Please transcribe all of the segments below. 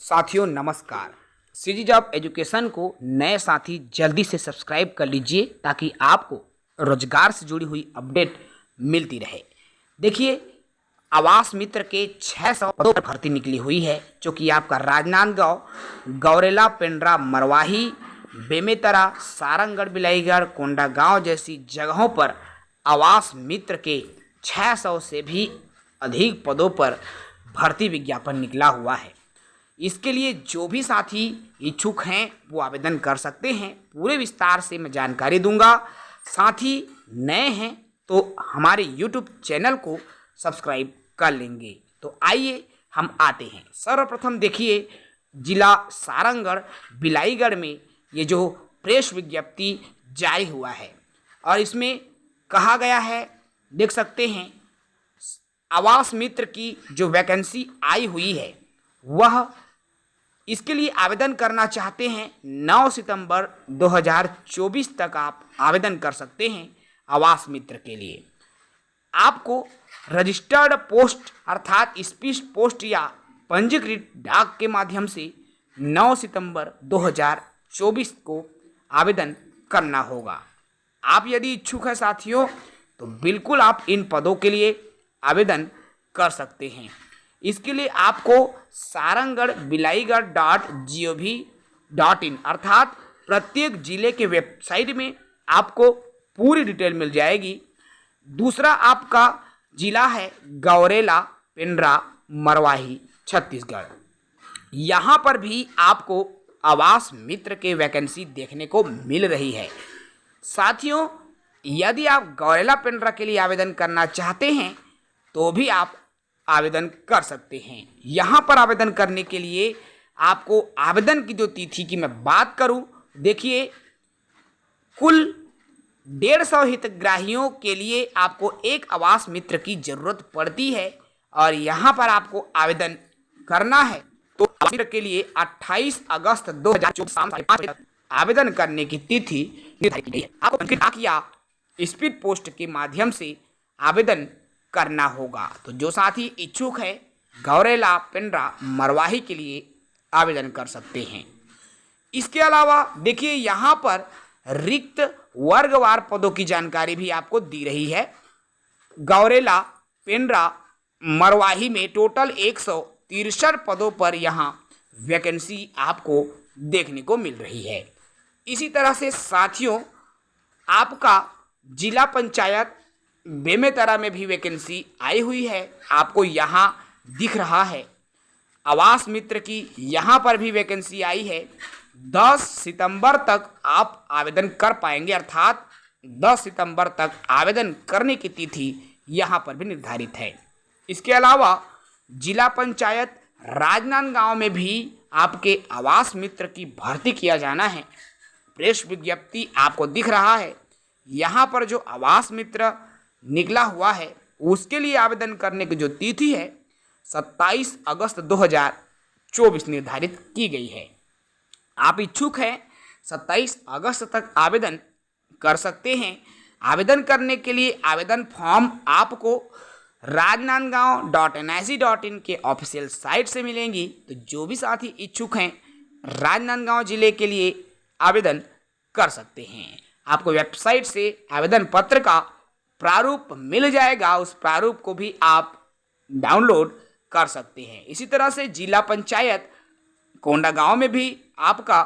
साथियों नमस्कार। CG job education को नए साथी जल्दी से सब्सक्राइब कर लीजिए ताकि आपको रोजगार से जुड़ी हुई अपडेट मिलती रहे। देखिए, आवास मित्र के 600 पदों पर भर्ती निकली हुई है, जो कि आपका राजनांदगांव, गौरेला, पेंड्रा, मरवाही, बेमेतरा, सारंगगढ़, बिलाईगढ़, कोंडागांव जैसी जगहों पर आवास मित्र के 600 से भी अधिक पदों पर भर्ती विज्ञापन निकला हुआ है। इसके लिए जो भी साथी इच्छुक हैं वो आवेदन कर सकते हैं। पूरे विस्तार से मैं जानकारी दूंगा। साथी नए हैं तो हमारे YouTube चैनल को सब्सक्राइब कर लेंगे। तो आइए हम आते हैं। सर्वप्रथम देखिए, जिला सारंगगढ़, बिलाईगढ़ में ये जो प्रेस विज्ञप्ति जारी हुआ है और इसमें कहा गया है, देख सकते हैं, आवास मित्र की जो वैकेंसी आई हुई है वह इसके लिए आवेदन करना चाहते हैं 9 सितंबर 2024 तक आप आवेदन कर सकते हैं। आवास मित्र के लिए आपको रजिस्टर्ड पोस्ट अर्थात स्पीड पोस्ट या पंजीकृत डाक के माध्यम से 9 सितंबर 2024 को आवेदन करना होगा। आप यदि इच्छुक हैं साथियों तो बिल्कुल आप इन पदों के लिए आवेदन कर सकते हैं। इसके लिए आपको सारंगगढ़ बिलाईगढ़ .gov.in अर्थात प्रत्येक जिले के वेबसाइट में आपको पूरी डिटेल मिल जाएगी। दूसरा आपका जिला है गौरेला, पेंड्रा, मरवाही, छत्तीसगढ़। यहाँ पर भी आपको आवास मित्र के वैकेंसी देखने को मिल रही है। साथियों, यदि आप गौरेला, पेंड्रा के लिए आवेदन करना चाहते हैं तो भी आप आवेदन कर सकते हैं। यहाँ पर आवेदन करने के लिए आपको आवेदन की जो तिथि की मैं बात करूँ, देखिए, कुल 150 हितग्राहियों के लिए आपको एक आवास मित्र की जरूरत पड़ती है और यहाँ पर आपको आवेदन करना है। तो आवास मित्र के लिए 28 अगस्त 2024 शाम 5:30 बजे तक आवेदन करने की तिथि निर्धारित की गई है। आपको डाक या स्पीड पोस्ट के माध्यम से आवेदन करना होगा। तो जो साथी इच्छुक है गौरेला, पेंड्रा, मरवाही के लिए आवेदन कर सकते हैं। इसके अलावा देखिए, यहाँ पर रिक्त वर्गवार पदों की जानकारी भी आपको दी रही है। गौरेला, पेंड्रा, मरवाही में टोटल 163 पदों पर यहाँ वैकेंसी आपको देखने को मिल रही है। इसी तरह से साथियों, आपका जिला पंचायत बेमेतरा में भी वैकेंसी आई हुई है, आपको यहाँ दिख रहा है। आवास मित्र की यहाँ पर भी वैकेंसी आई है। 10 सितंबर तक आप आवेदन कर पाएंगे, अर्थात 10 सितंबर तक आवेदन करने की तिथि यहाँ पर भी निर्धारित है। इसके अलावा जिला पंचायत राजनांदगांव में भी आपके आवास मित्र की भर्ती किया जाना है। प्रेस विज्ञप्ति आपको दिख रहा है। यहाँ पर जो आवास मित्र निकला हुआ है उसके लिए आवेदन करने की जो तिथि है 27 अगस्त 2024 निर्धारित की गई है। आप इच्छुक हैं 27 अगस्त तक आवेदन कर सकते हैं। आवेदन करने के लिए आवेदन फॉर्म आपको rajnandgaon.nic.in के ऑफिशियल साइट से मिलेंगी। तो जो भी साथी इच्छुक हैं राजनांदगांव जिले के लिए आवेदन कर सकते हैं। आपको वेबसाइट से आवेदन पत्र का प्रारूप मिल जाएगा, उस प्रारूप को भी आप डाउनलोड कर सकते हैं। इसी तरह से जिला पंचायत कोंडागांव में भी आपका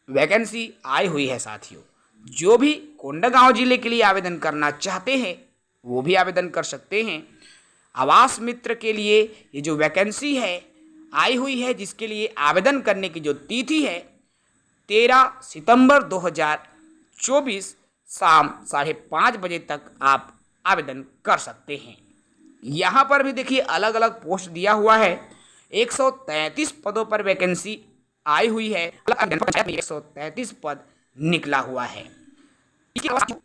वैकेंसी आई हुई है। साथियों, जो भी कोंडागांव जिले के लिए आवेदन करना चाहते हैं वो भी आवेदन कर सकते हैं। आवास मित्र के लिए ये जो वैकेंसी है आई हुई है, जिसके लिए आवेदन करने की जो तिथि है 13 सितंबर 2024 शाम 5:30 बजे तक आप आवेदन कर सकते हैं। यहाँ पर भी देखिए अलग अलग पोस्ट दिया हुआ है। 133 पदों पर वैकेंसी आई हुई है। 133 पद निकला हुआ है। इसके अलावा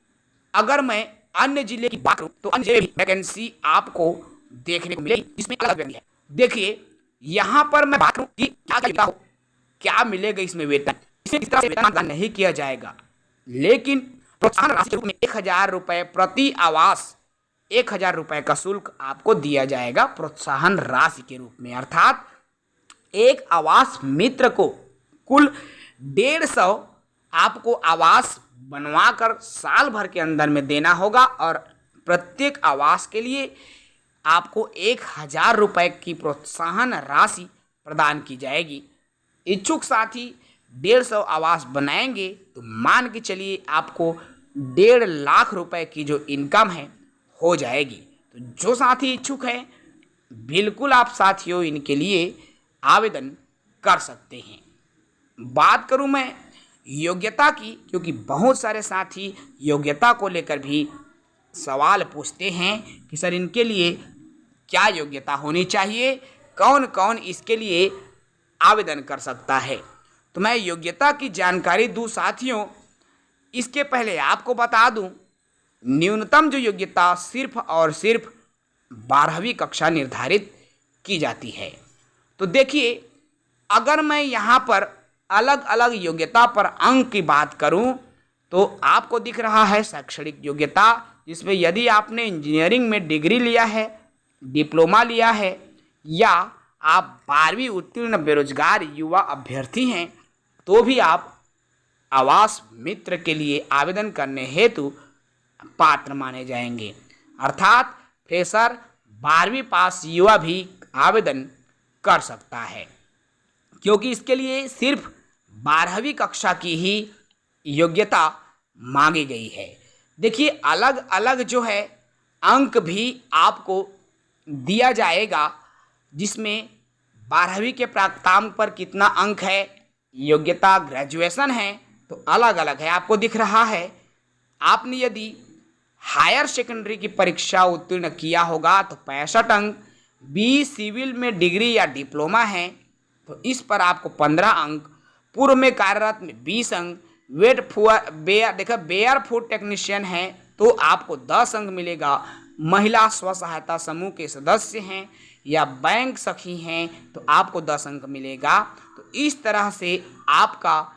अगर मैं अन्य जिले की बात करूँ तो अन्य जिले भी वैकेंसी आपको देखने को मिलेगी, इसमें अलग वैकेंसी है। देखिए, यहाँ पर मैं बात करूँ कि क्या मिलेगा इसमें वेतन, इसमें किस तरह से वेतन नहीं किया जाएगा, लेकिन प्रोत्साहन राशि के रूप में 1000 रुपये प्रति आवास, 1000 रुपये का शुल्क आपको दिया जाएगा प्रोत्साहन राशि के रूप में। अर्थात एक आवास मित्र को कुल 150 आपको आवास बनवाकर साल भर के अंदर में देना होगा और प्रत्येक आवास के लिए आपको 1000 रुपये की प्रोत्साहन राशि प्रदान की जाएगी। इच्छुक साथी 150 आवास बनाएंगे तो मान के चलिए आपको 1.5 लाख रुपए की जो इनकम है हो जाएगी। तो जो साथी इच्छुक है बिल्कुल आप साथियों इनके लिए आवेदन कर सकते हैं। बात करूं मैं योग्यता की, क्योंकि बहुत सारे साथी योग्यता को लेकर भी सवाल पूछते हैं कि सर इनके लिए क्या योग्यता होनी चाहिए, कौन कौन इसके लिए आवेदन कर सकता है। तो मैं योग्यता की जानकारी दूं साथियों। इसके पहले आपको बता दूं, न्यूनतम जो योग्यता सिर्फ और सिर्फ 12वीं कक्षा निर्धारित की जाती है। तो देखिए, अगर मैं यहाँ पर अलग अलग योग्यता पर अंक की बात करूं तो आपको दिख रहा है शैक्षणिक योग्यता, जिसमें यदि आपने इंजीनियरिंग में डिग्री लिया है, डिप्लोमा लिया है या आप 12वीं उत्तीर्ण बेरोजगार युवा अभ्यर्थी हैं तो भी आप आवास मित्र के लिए आवेदन करने हेतु पात्र माने जाएंगे। अर्थात फ्रेशर 12वीं पास युवा भी आवेदन कर सकता है, क्योंकि इसके लिए सिर्फ 12वीं कक्षा की ही योग्यता मांगी गई है। देखिए, अलग अलग जो है अंक भी आपको दिया जाएगा, जिसमें 12वीं के प्राप्तांक पर कितना अंक है, योग्यता ग्रेजुएशन है तो अलग अलग है। आपको दिख रहा है, आपने यदि हायर सेकेंडरी की परीक्षा उत्तीर्ण किया होगा तो 65 अंक, बी सिविल में डिग्री या डिप्लोमा है तो इस पर आपको 15 अंक, पूर्व में कार्यरत में 20 अंक, बेयर फूड टेक्नीशियन है तो आपको 10 अंक मिलेगा, महिला स्व सहायता समूह के सदस्य हैं या बैंक सखी हैं तो आपको 10 अंक मिलेगा। तो इस तरह से आपका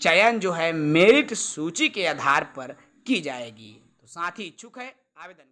चयन जो है मेरिट सूची के आधार पर की जाएगी। तो साथी इच्छुक है आवेदन